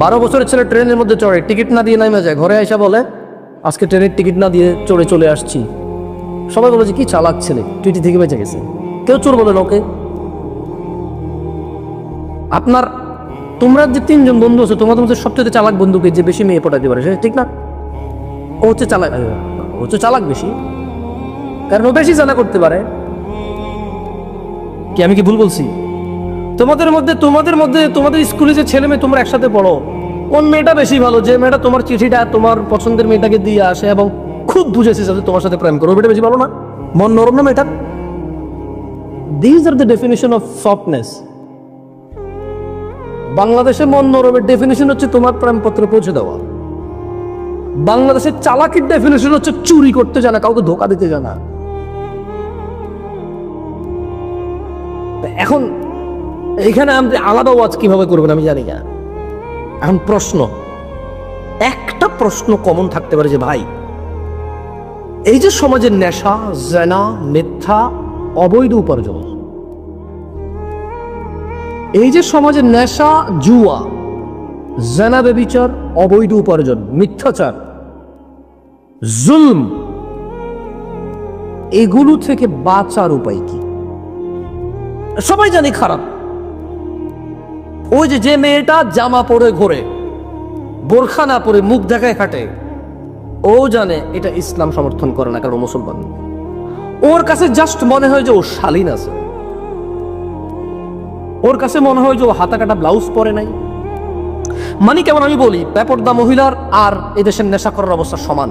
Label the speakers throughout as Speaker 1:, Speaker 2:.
Speaker 1: 12 বছরের ছেলে ট্রেনের মধ্যে চড়ে, টিকিট না দিয়ে নামে যায়, ঘরে আইসা বলে আজকে ট্রেনের টিকিট না দিয়ে চড়ে চলে আসছি। সবাই বলে যে কি চালাক ছেলে, টিটি থেকে বেঁচে গেছে। কেউ চোর বলে না ওকে। আপনার তোমরা যে 3 জন বন্ধু আছো, তোমাদের মধ্যে সবচেয়ে চালাক বন্ধুকে যে বেশি মেয়ে পটাতে পারে, সেটা ঠিক না? ও হচ্ছে চালাক, ও হচ্ছে চালাক বেশি, কারণ ও বেশি জানা করতে পারে। কি আমি কি ভুল বলছি? তোমাদের মধ্যে তোমাদের স্কুলে যে ছেলে মেয়ে তোমরা একসাথে পড়ো, কোন মেয়েটা বেশি ভালো? যে মেয়েটা তোমার চিঠিটা তোমার পছন্দের মেয়েটাকে দিয়ে আসে এবং খুব বুঝেছে যাতে তোমার সাথে প্রেম করো, মেয়েটা বেশি ভালো না? মন নরম না মেয়েটা? This are the definition of softness. বাংলাদেশে মন নরমের ডেফিনেশন হচ্ছে তোমার প্রেমপত্র পৌঁছে দেওয়া। বাংলাদেশের চালাকির ডেফিনেশন হচ্ছে চুরি করতে জানা, কাউকে ধোকা দিতে জানা। এখন এখানে আপনি আলাদা ওয়াজ কিভাবে করবেন আমি জানি না। এখন প্রশ্ন, একটা প্রশ্ন কমন থাকতে পারে যে ভাই, এই যে সমাজের নেশা, জেনা, মিথ্যা, অবৈধ উপার্জন, এই যে সমাজের নেশা, জুয়া, জেনা, ব্যভিচার, অবৈধ উপার্জন, মিথ্যাচার, জুলম, এগুলো থেকে বাঁচার উপায় কি? সবাই জানি খারাপ। ওই যে মেয়েটা জামা পরে ঘোরে, বোরখা না পরে মুখ দেখায় খাটে, ও জানে এটা ইসলাম সমর্থন করে না, কারণ মুসলমান। ওর কাছে জাস্ট মনে হয় যে ও শালীন আছে, ওর কাছে মনে হয় যে ও হাতা কাটা ব্লাউজ পরে নাই। মানে কেমন আমি বলি, বেপরদা মহিলার আর এদেশের নেশাখোরের অবস্থা সমান।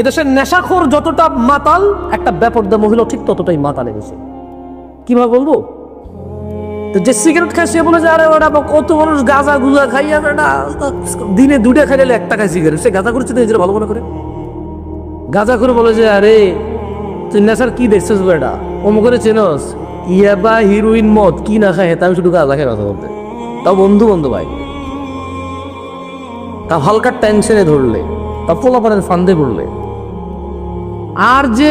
Speaker 1: এদেশের নেশাখোর যতটা মাতাল, একটা বেপরদা মহিলা ঠিক ততটাই মাতাল এদেশে। কিভাবে বলবো? যে সিগারেট খায় সে বলে যে আরে ওটা কত মানুষ গাঁজা গুজা খাইয়া না, দিনে 2টা খাইলে 1 টাকায় সিগারেট। সে গাঁজা করছে নিজের ভালো মনে করে। গাঁজা করে বলে যে আরে তুই নেশার কি দেখছিস বেটা, অমুক করে চেনস, ইয়াবা, হিরোইন, মদ কি না খায়, আমি শুধু গাঁজা খাই কথা বলতে। তাও বন্ধু ভাই, তা হালকা টেনশনে ধরলে, তা পোলাপানের ফান্দে পড়লে। আর যে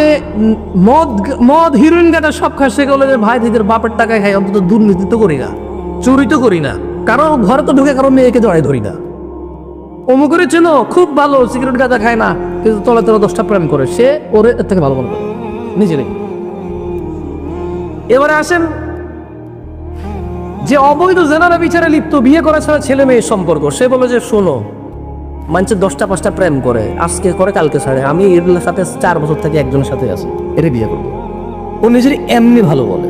Speaker 1: মদ হিরোইন গাটা সব খায়, সে বলে যে ভাই নিজের বাপের টাকায় খাই, অন্তত দুর্নীতি তো করি না, চুরি তো করি না, কারণ ঘরে তো ঢুকে কারো মেয়েকে জড়াই ধরি না। অমুক করে চেনো, খুব ভালো, সিগারেট গাঁজা খায় না, কিন্তু তলা 10টা প্রেম করে, সে ওরে এর থেকে ভালো মনে করে নিজেরই। এবারে আসেন যে অবৈধ জেনারা বিচারে লিপ্ত, বিয়ে করা ছাড়া ছেলে মেয়ের সম্পর্ক, সে বলে যে শোনো, মানুষের 10টা 5টা প্রেম করে, আজকে করে কালকে ছাড়ে, আমি এর সাথে 4 বছর থেকে একজনের সাথে আছি, এর বিয়ে করবো। ও নিজের এমনি ভালো বলে।